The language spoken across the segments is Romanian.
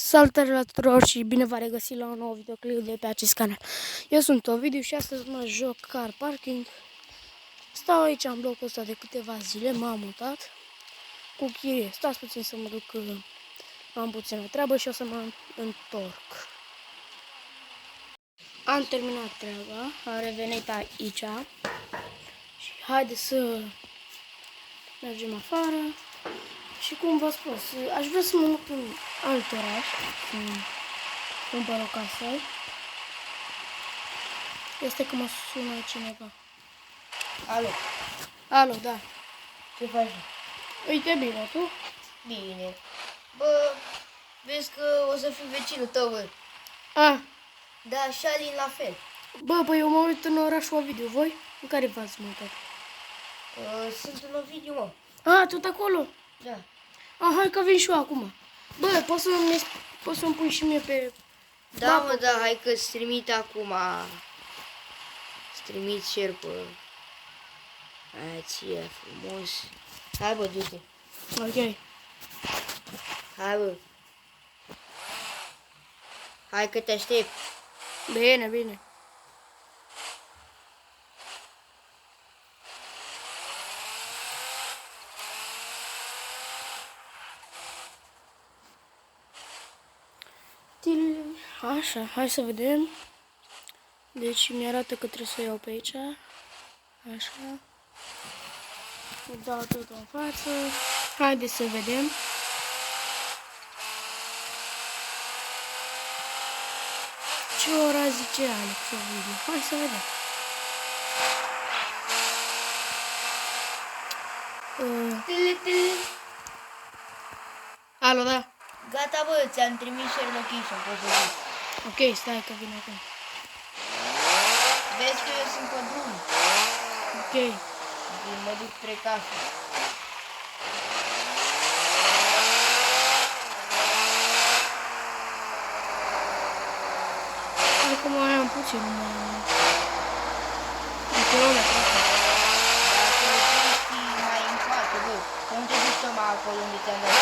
Salutare la tuturor și bine v-am regăsit la un nou videoclip de pe acest canal. Eu sunt Ovidiu și astăzi mă joc car parking. Stau aici în blocul ăsta de câteva zile, m-am mutat cu chirie. Stați puțin să mă duc, am puțină treabă și o să mă întorc. Am terminat treaba, am revenit aici și haideți să mergem afară. Și cum v-am spus, aș vrea să mă duc în alt oraș, să cumpăr o casă. Este că mă sună cineva. Alo, Alo, da. ce faci? Uite bine, tu? Bine. Bă, vezi că o să fiu vecinul tău, bă. A, Da, și Alin la fel. bă, eu mă uit în orașul Ovidiu, voi? În care v-ați mutat? Sunt în Ovidiu, mă. A, tot acolo? Da. A, hai că vin și eu acum. Bă, poți să-mi pui și mie pe... Da, mă, da, hai că-ți trimit acum. Îți trimit șerpă. Aia ție, frumos. Hai, bă, du-te. Ok. Hai, bă. Hai că te aștept. Bine, bine. Așa, hai să vedem. Deci mi-arată că trebuie să o iau pe aici. Așa. Îi dau tot în față. Haideți să vedem. Ce ora zice Alex Ovidiu? Hai să vedem. Alo, da. Gata, bă, ți-am trimis share location, poți să zici. Ok, stai că vin acum. Vezi că eu sunt pe drum. Ok. Mă duc spre casă. Acum mai am puțin. Un kilometru. Dacă ești mai în față, bă, să nu te duci tocmai acolo unde ți-am dat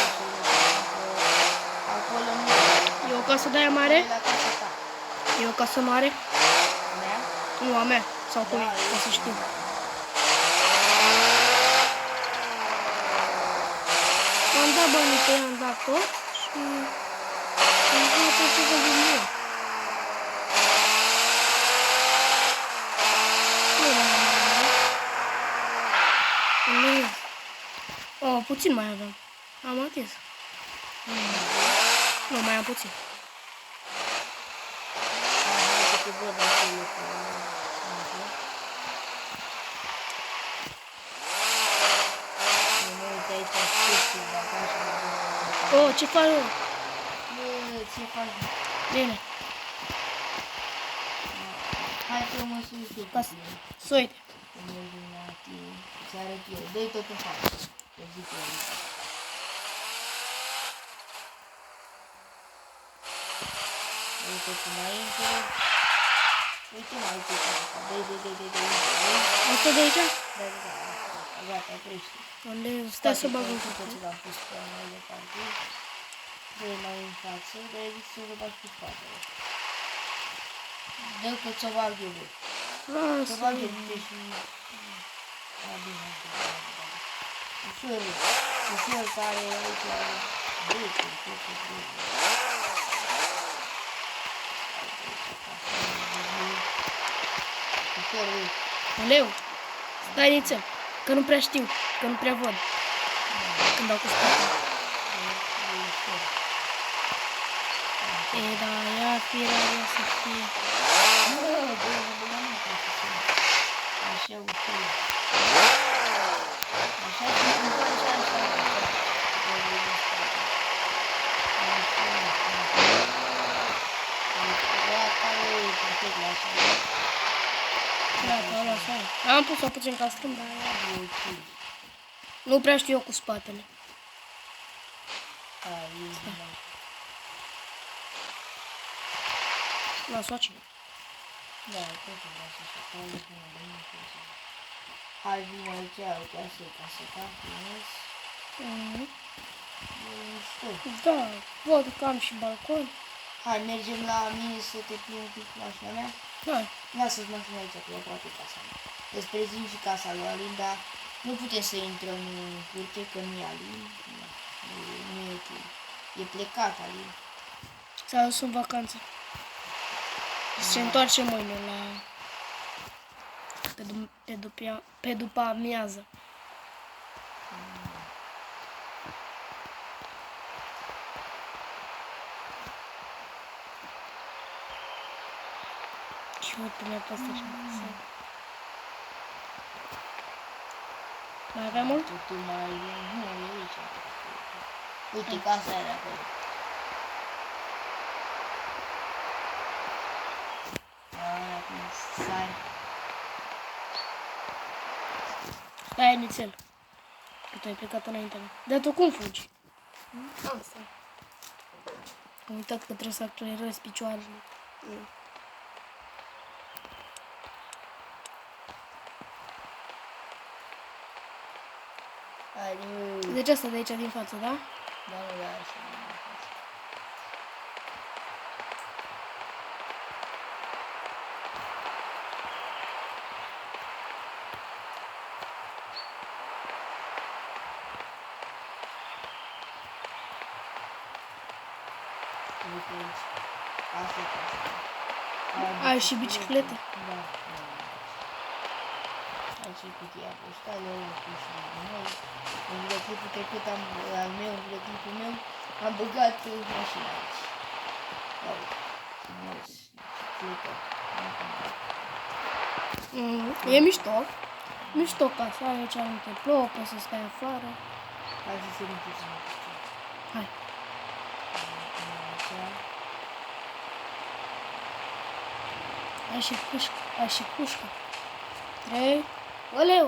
acolo nu. E o casă de aia mare? La casa ta. E o casă mare? Mea? Nu, a mea. Sau cum e, ca să știu. Am dat banii pe ea, am dat tot și... Acum trebuie să vin eu. Oh, puțin mai avem. Am atins. Nu, mai am puțin. Oh, ce faci? Ce faci? Bine. Hai că mă sui tu. Ca să uite. Să arăt eu. Dă-i tot în față. Te zic eu. Dă-i tot înainte. Uite mai ce fac. Dă-i. Asta de aici? Da. Gata, oprește. Unde? Stai să bag un pic. pic. Ce l-am pus pe mai departe. Dă-i mai în față. Dă-i să vă bag pe spatele. Dă că ți-o bag eu, bă. Ți-o bag eu, și... Bine. Ușor care aici Leu, stai nițel, că nu prea știu, că nu prea văd. Când dau cu spatele. E, da, ia firea să fie. Așa ușor. Așa și întoarce așa. Am pus-o puțin ca strâmb, dar nu prea știu eu cu spatele. Las-o aici. Da, tot vreau să fac. Hai, vine aici, uite, așa, ca frumos. mișto. Da, văd că am și balcon. Hai, mergem la mine să te plimbi un pic cu mașina mea. Hai. Lasă-ți mașina aici, că e aproape casa mea. Îți prezint și casa lui Alin, dar nu putem să intrăm în curte, că nu e Alin. Nu e ok. E plecat Alin. S-a dus în vacanță. Se întoarce mâine la... Pe după amiază. Și văd pe mea pe asta și mai avea mult? Totul mai... Nu, e aici. Uite, casa aia de acolo. Acum sari. Stai, nițel. Că tu ai plecat înainte. Dar tu cum fugi? Asta. Am uitat că trebuie să accelerezi picioarele. Adiu. Deci asta de aici din față, da? Da, nu, da, așa. Uite aici. Asta e casa. Ai și bicicletă? Da. Aici e cutia poștală, cu și noi. În videoclipul trecut al meu, în videoclipul meu, am băgat mașina aici. Da, uite, frumos, bicicletă. E mișto. Mișto casa, aici nu te plouă, poți să stai afară. Hai să se ridice. Hai. Așa. Ai și cușcă. Ai și cușcă. 3. Oleu!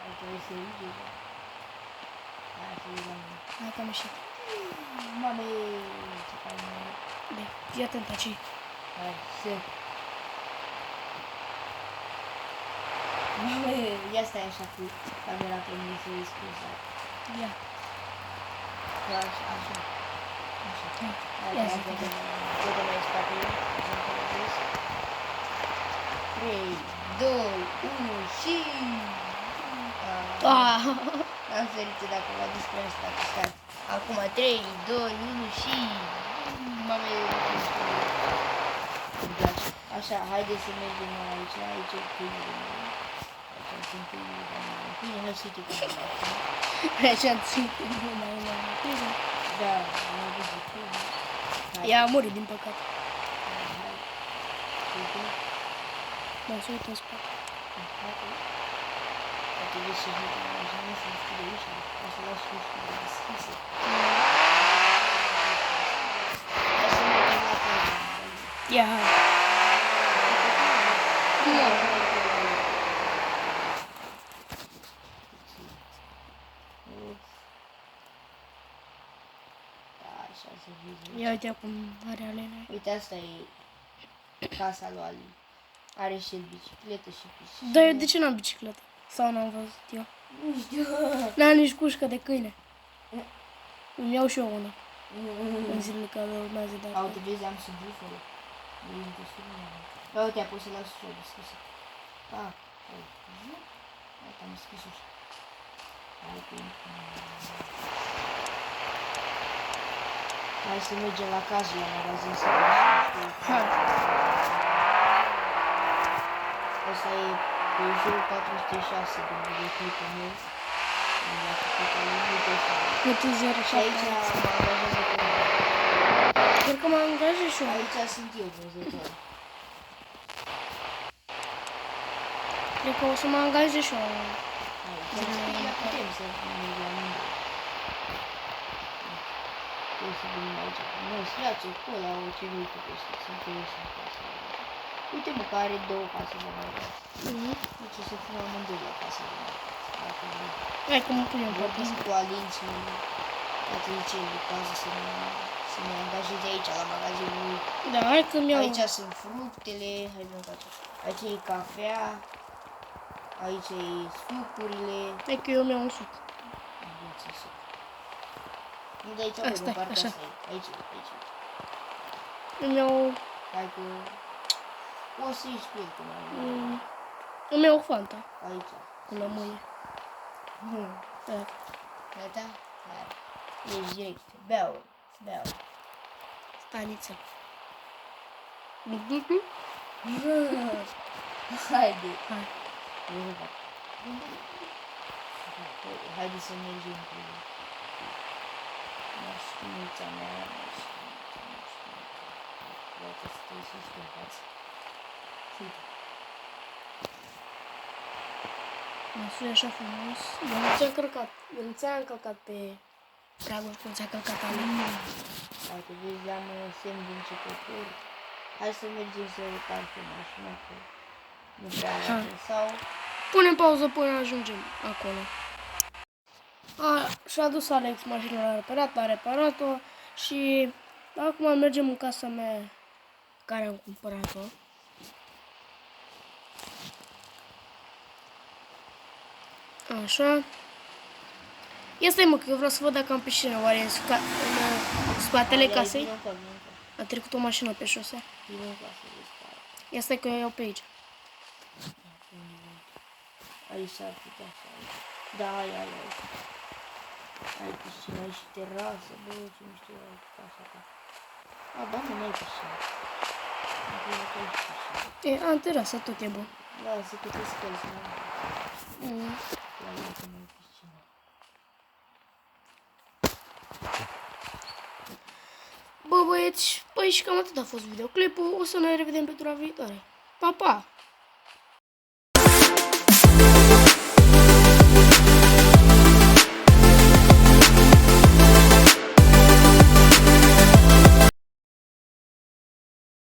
Ai trebuit să ridice. Hai să vedem. Hai că am ieșit. Mame, ce fain. Bine, fii atent aici. Hai, să. Mame, ia stai așa cu camera pe mine să îi scuza. Ia. Așa, așa. Așa. Hai, Ia hai, zi. vedem mai spatele. 3, 2, 1 și... Ah. Am sărit de acum, despre asta, stai. Acum 3, 2, 1 și... Mame, îmi place. Așa, haideți să mergem aici, aici e câinele meu. Aici sunt câinele meu. Câine, hai să uite cum e. Aici am ținut mai la priză. Da, am văzut câine. Ea a murit, din păcate. Hai, uite. Mă, să uit în spate. A trebuit să uite la mașină, să deschide ușa. O să las ușile deschise. Hai să mergem la casă. Ia, hai. Așa să fie. Ia uite acum are alene. Uite, asta e casa lui Ali. Are și el bicicletă și piscină. Dar eu de ce n-am bicicletă? Sau n-am văzut eu? Nu știu. N-am nici cușcă de câine. Îmi iau și eu una. În zilele care urmează de Au, acum. te vezi, am subwoofer. Da, uite, apoi să las ușa deschisă. Da, uite, am deschis ușa. Hai să mergem la casă, la magazin să vedem. Hai. Asta e Peugeot 406 din videoclipul meu. L-a făcut Alin, uite așa. Cât e 0,7? Și aici mă angajează pe mine. Cred că mă angajez și eu. Aici sunt eu, vânzător. Cred că o să mă angajez și eu. Aici putem să mergem la mine. Trebuie să venim aici. Nu, sărace, ăla, ce nu uite peste, sunt interesant casa. Uite mă, că are două case de mai mare. Deci o să fim amândoi la casa de mai mare. Hai că mă punem pe Vorbim asta. cu Alin și poate ce el lucrează să ne angajeze aici la magazinul lui. Da, hai că-mi iau. Aici sunt fructele, hai să face. Aici e cafea, aici e sucurile. Hai că eu mi-au un suc. Nu de aici, Hai, bă, stai, din partea așa. asta. Aici, aici. Îmi iau, Hai că... O să ieși prietena. îmi iau Fanta Aici. cu lămâie. Da. Gata? Hai. Ești direct. Beau. Beau. Staniță. Haide. Hai. Haide să mergem cu mașinuța mea. Poate să te ieși în față. Uite. Mă sui așa frumos. Eu nu ți-am încălcat pe Dragoș, cum ți-a călcat ale. Dacă vezi, am semn de începător. Hai să mergem să parcăm mașina, că nu prea arată. Sau... Punem pauză până ajungem acolo. Și-a dus Alex mașina la reparat, a reparat-o și acum mergem în casa mea care am cumpărat-o. Așa. Ia stai mă, că eu vreau să văd dacă am piscină, oare în spatele casei? A trecut o mașină pe șosea. Ia stai că eu iau pe aici. Aici s-ar putea să ai. Da, ai. Ai piscină, ai și terasă, bă, ce nu știu, ai casa ta. A, da, mă, n-ai piscină. Am crezut că ai piscină. Am terasă, tot e bun. Da, să că te scăzi, nu? La ea că n-ai piscină. Bă, băieți, păi și cam atât a fost videoclipul. O să ne revedem pe tura viitoare. Pa, pa!